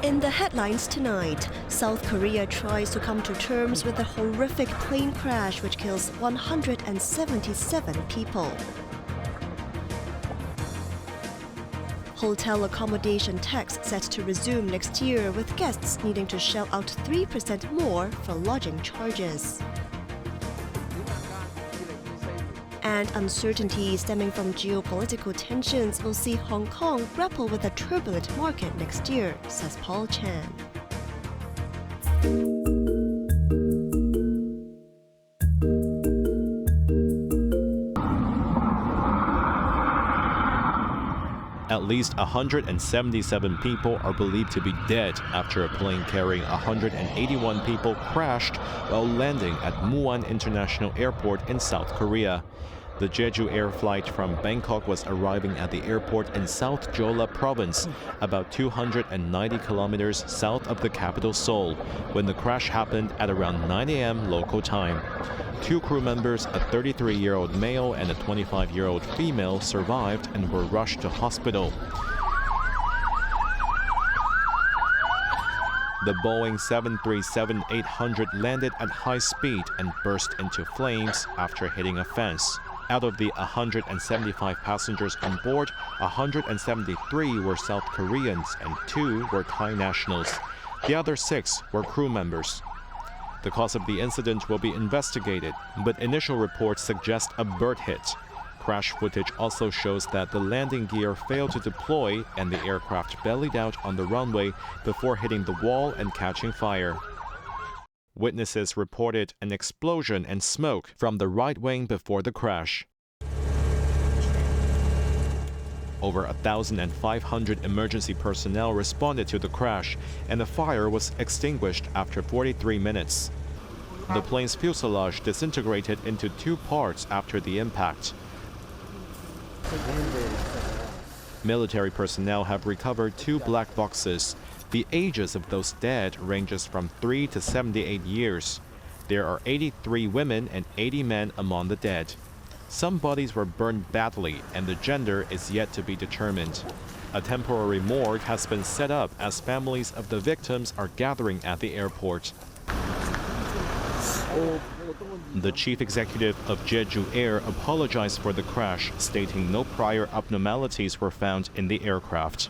In the headlines tonight, South Korea tries to come to terms with a horrific plane crash which kills 177 people. Hotel accommodation tax set to resume next year, with guests needing to shell out 3% more for lodging charges. And uncertainties stemming from geopolitical tensions will see Hong Kong grapple with a turbulent market next year, says Paul Chan. At least 177 people are believed to be dead after a plane carrying 181 people crashed while landing at Muan International Airport in South Korea. The Jeju Air flight from Bangkok was arriving at the airport in South Jeolla Province, about 290 kilometers south of the capital Seoul, when the crash happened at around 9 a.m. local time. Two crew members, a 33-year-old male and a 25-year-old female, survived and were rushed to hospital. The Boeing 737-800 landed at high speed and burst into flames after hitting a fence. Out of the 175 passengers on board, 173 were South Koreans and 2 were Thai nationals. The other 6 were crew members. The cause of the incident will be investigated, but initial reports suggest a bird hit. Crash footage also shows that the landing gear failed to deploy and the aircraft bellied out on the runway before hitting the wall and catching fire. Witnesses reported an explosion and smoke from the right wing before the crash. Over 1,500 emergency personnel responded to the crash, and the fire was extinguished after 43 minutes. The plane's fuselage disintegrated into 2 parts after the impact. Military personnel have recovered 2 black boxes. The ages of those dead ranges from 3 to 78 years. There are 83 women and 80 men among the dead. Some bodies were burned badly, and the gender is yet to be determined. A temporary morgue has been set up as families of the victims are gathering at the airport. The chief executive of Jeju Air apologized for the crash, stating no prior abnormalities were found in the aircraft.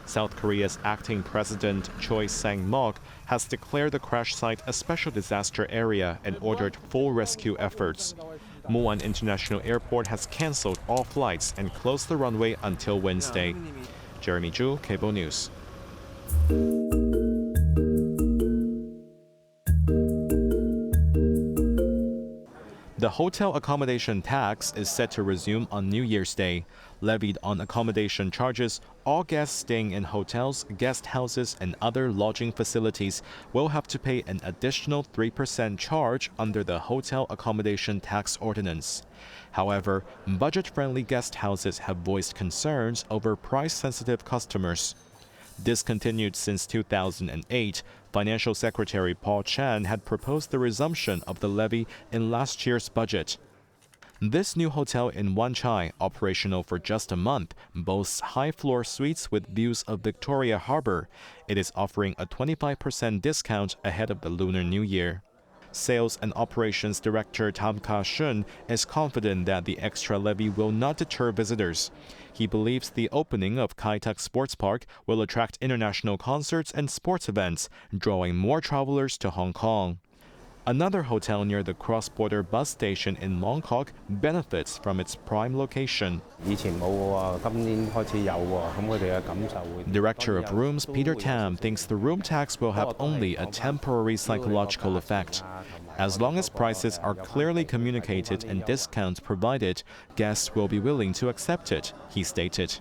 South Korea's acting president Choi Sang-mok has declared the crash site a special disaster area and ordered full rescue efforts. Muan International Airport has cancelled all flights and closed the runway until Wednesday. Jeremy Zhu, Cable News. The hotel accommodation tax is set to resume on New Year's Day. Levied on accommodation charges, all guests staying in hotels, guest houses, and other lodging facilities will have to pay an additional 3% charge under the Hotel Accommodation Tax Ordinance. However, budget-friendly guest houses have voiced concerns over price-sensitive customers. Discontinued since 2008, Financial Secretary Paul Chan had proposed the resumption of the levy in last year's budget. This new hotel in Wan Chai, operational for just a month, boasts high-floor suites with views of Victoria Harbour. It is offering a 25% discount ahead of the Lunar New Year. Sales and Operations Director Tam Ka-shun is confident that the extra levy will not deter visitors. He believes the opening of Kai Tak Sports Park will attract international concerts and sports events, drawing more travelers to Hong Kong. Another hotel near the cross-border bus station in Mongkok benefits from its prime location. Director of Rooms Peter Tam thinks the room tax will have only a temporary psychological effect. As long as prices are clearly communicated and discounts provided, guests will be willing to accept it, he stated.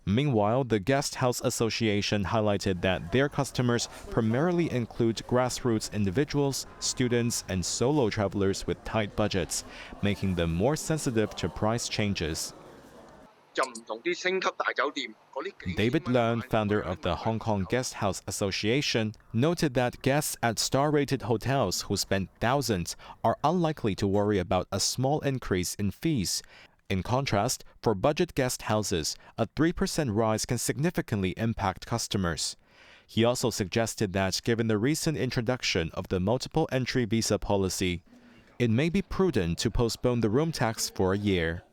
Meanwhile, the Guest House Association highlighted that their customers primarily include grassroots individuals, students, and solo travelers with tight budgets, making them more sensitive to price changes. David Leung, founder of the Hong Kong Guest House Association, noted that guests at star-rated hotels who spend thousands are unlikely to worry about a small increase in fees. In contrast, for budget guest houses, a 3% rise can significantly impact customers. He also suggested that given the recent introduction of the multiple entry visa policy, it may be prudent to postpone the room tax for a year.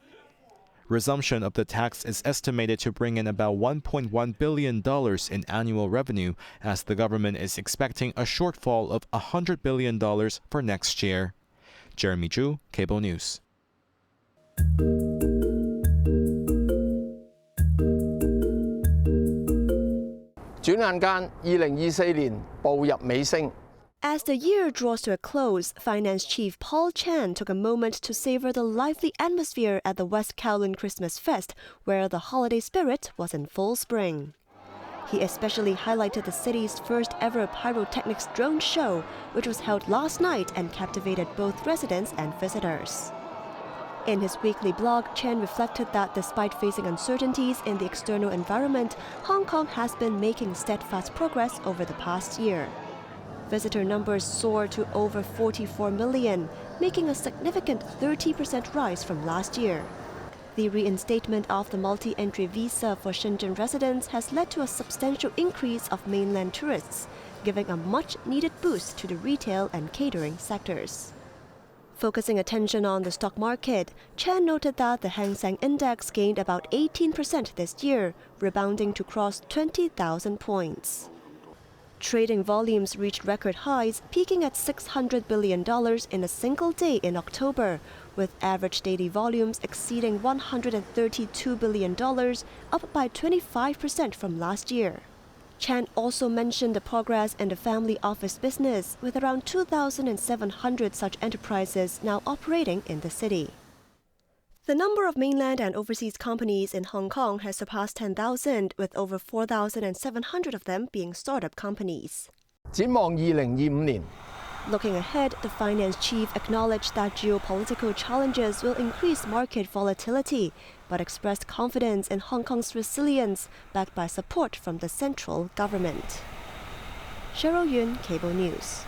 Resumption of the tax is estimated to bring in about $1.1 billion in annual revenue, as the government is expecting a shortfall of $100 billion for next year. Jeremy Zhu, Cable News. 轉眼間，2024年步入尾聲。 As the year draws to a close, Finance Chief Paul Chan took a moment to savor the lively atmosphere at the West Kowloon Christmas Fest, where the holiday spirit was in full spring. He especially highlighted the city's first ever pyrotechnics drone show, which was held last night and captivated both residents and visitors. In his weekly blog, Chan reflected that despite facing uncertainties in the external environment, Hong Kong has been making steadfast progress over the past year. Visitor numbers soared to over 44 million, making a significant 30% rise from last year. The reinstatement of the multi-entry visa for Shenzhen residents has led to a substantial increase of mainland tourists, giving a much-needed boost to the retail and catering sectors. Focusing attention on the stock market, Chan noted that the Hang Seng Index gained about 18% this year, rebounding to cross 20,000 points. Trading volumes reached record highs, peaking at $600 billion in a single day in October, with average daily volumes exceeding $132 billion, up by 25% from last year. Chan also mentioned the progress in the family office business, with around 2,700 such enterprises now operating in the city. The number of mainland and overseas companies in Hong Kong has surpassed 10,000, with over 4,700 of them being startup companies. 展望2025年。 Looking ahead, the finance chief acknowledged that geopolitical challenges will increase market volatility, but expressed confidence in Hong Kong's resilience, backed by support from the central government. Cheryl Yun, Cable News.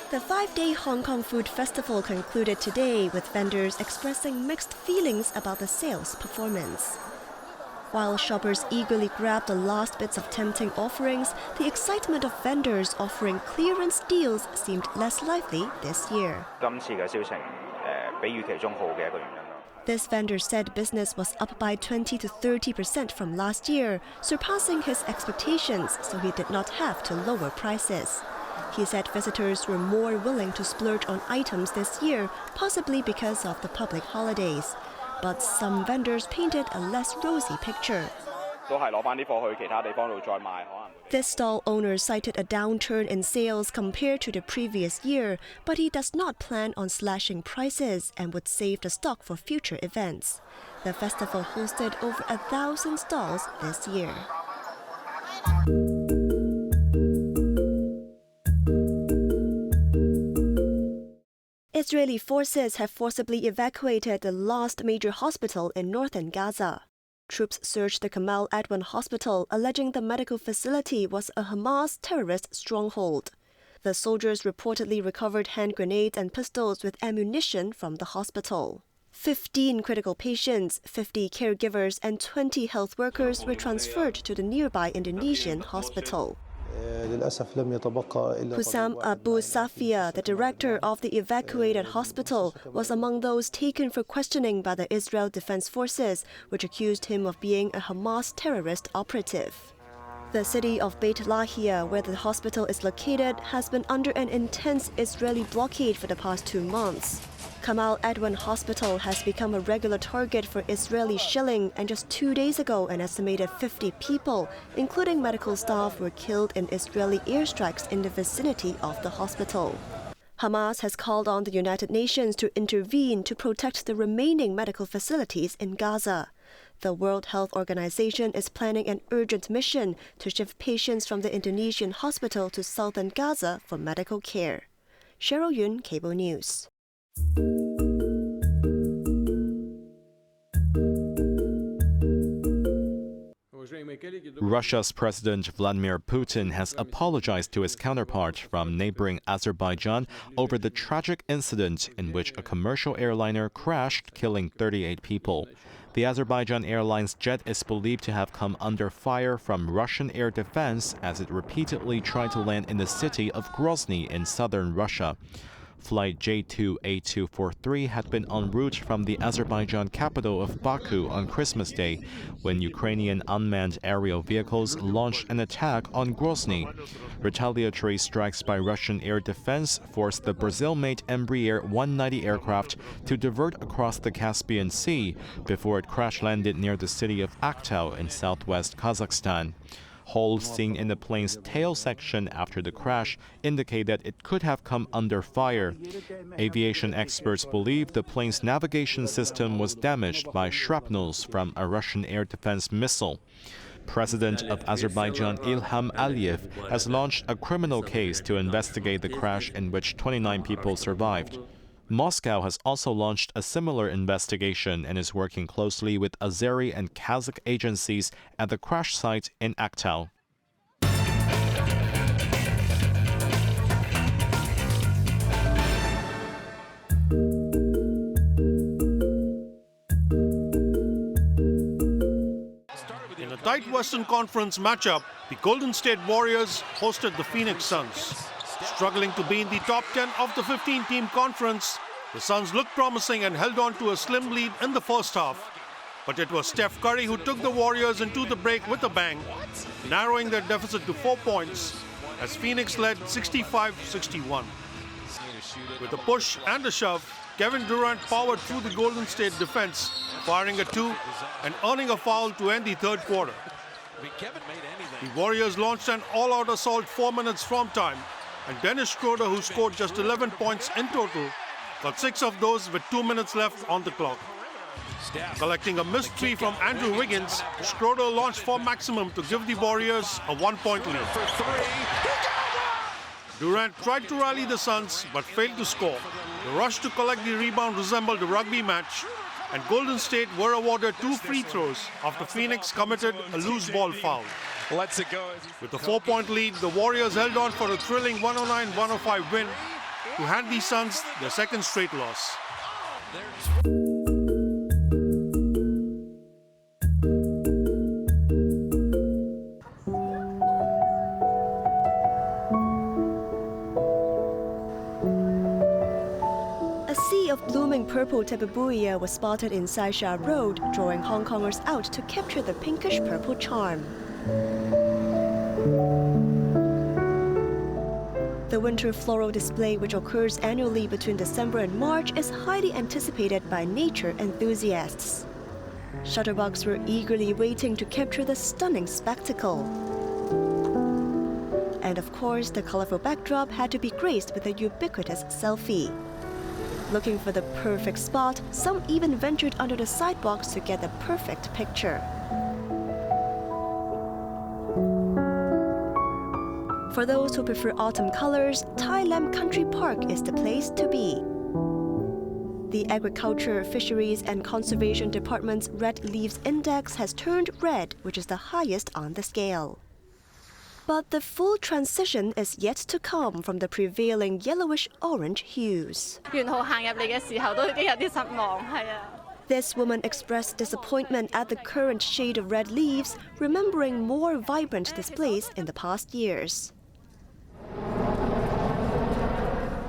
The five-day Hong Kong Food Festival concluded today, with vendors expressing mixed feelings about the sales performance. While shoppers eagerly grabbed the last bits of tempting offerings, the excitement of vendors offering clearance deals seemed less lively this year. This vendor said business was up by 20 to 30% from last year, surpassing his expectations, so he did not have to lower prices. He said visitors were more willing to splurge on items this year, possibly because of the public holidays. But some vendors painted a less rosy picture. This stall owner cited a downturn in sales compared to the previous year, but he does not plan on slashing prices and would save the stock for future events. The festival hosted over 1,000 stalls this year. Israeli forces have forcibly evacuated the last major hospital in northern Gaza. Troops searched the Kamal Adwan hospital, alleging the medical facility was a Hamas terrorist stronghold. The soldiers reportedly recovered hand grenades and pistols with ammunition from the hospital. 15 critical patients, 50 caregivers, and 20 health workers were transferred to the nearby Indonesian hospital. Hussam Abu Safia, the director of the evacuated hospital, was among those taken for questioning by the Israel Defense Forces, which accused him of being a Hamas terrorist operative. The city of Beit Lahia, where the hospital is located, has been under an intense Israeli blockade for the past 2 months. Kamal Adwan Hospital has become a regular target for Israeli shelling, and just 2 days ago, an estimated 50 people, including medical staff, were killed in Israeli airstrikes in the vicinity of the hospital. Hamas has called on the United Nations to intervene to protect the remaining medical facilities in Gaza. The World Health Organization is planning an urgent mission to shift patients from the Indonesian hospital to southern Gaza for medical care. Cheryl Yun, Cable News. Russia's President Vladimir Putin has apologized to his counterpart from neighboring Azerbaijan over the tragic incident in which a commercial airliner crashed, killing 38 people. The Azerbaijan Airlines jet is believed to have come under fire from Russian air defense as it repeatedly tried to land in the city of Grozny in southern Russia. Flight J2A243 had been en route from the Azerbaijan capital of Baku on Christmas Day when Ukrainian unmanned aerial vehicles launched an attack on Grozny. Retaliatory strikes by Russian air defense forced the Brazil-made Embraer 190 aircraft to divert across the Caspian Sea before it crash-landed near the city of Aktau in southwest Kazakhstan. Holes seen in the plane's tail section after the crash indicate that it could have come under fire. Aviation experts believe the plane's navigation system was damaged by shrapnels from a Russian air defense missile. President of Azerbaijan Ilham Aliyev has launched a criminal case to investigate the crash in which 29 people survived. Moscow has also launched a similar investigation and is working closely with Azeri and Kazakh agencies at the crash site in Aktau. In a tight Western Conference matchup, the Golden State Warriors hosted the Phoenix Suns. Struggling to be in the top 10 of the 15-team conference, the Suns looked promising and held on to a slim lead in the first half. But it was Steph Curry who took the Warriors into the break with a bang, narrowing their deficit to 4 points as Phoenix led 65-61. With a push and a shove, Kevin Durant powered through the Golden State defense, firing a 2 and earning a foul to end the third quarter. The Warriors launched an all-out assault 4 minutes from time, and Dennis Schroeder, who scored just 11 points in total, got 6 of those with 2 minutes left on the clock. Collecting a missed 3 from Andrew Wiggins, Schroeder launched for maximum to give the Warriors a 1-point lead. Durant tried to rally the Suns but failed to score. The rush to collect the rebound resembled a rugby match, and Golden State were awarded 2 free throws after Phoenix committed a loose ball foul. With a 4-point lead, the Warriors held on for a thrilling 109-105 win to hand the Suns their second straight loss. A sea of blooming purple tabebuia was spotted in Saisha Road, drawing Hong Kongers out to capture the pinkish-purple charm. The winter floral display, which occurs annually between December and March, is highly anticipated by nature enthusiasts. Shutterbugs were eagerly waiting to capture the stunning spectacle. And of course, the colorful backdrop had to be graced with a ubiquitous selfie. Looking for the perfect spot, some even ventured under the sidewalks to get the perfect picture. For those who prefer autumn colors, Tai Lam Country Park is the place to be. The Agriculture, Fisheries and Conservation Department's Red Leaves Index has turned red, which is the highest on the scale. But the full transition is yet to come from the prevailing yellowish-orange hues. This woman expressed disappointment at the current shade of red leaves, remembering more vibrant displays in the past years.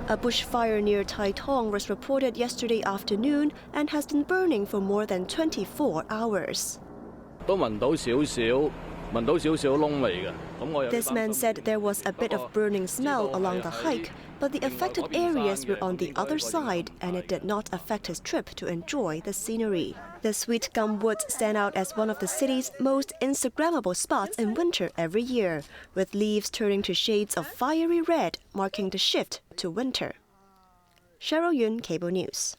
A bushfire near Tai Tong was reported yesterday afternoon and has been burning for more than 24 hours. This man said there was a bit of burning smell along the hike, but the affected areas were on the other side and it did not affect his trip to enjoy the scenery. The Sweet Gum Woods stand out as one of the city's most Instagrammable spots in winter every year, with leaves turning to shades of fiery red, marking the shift to winter. Cheryl Yun, Cable News.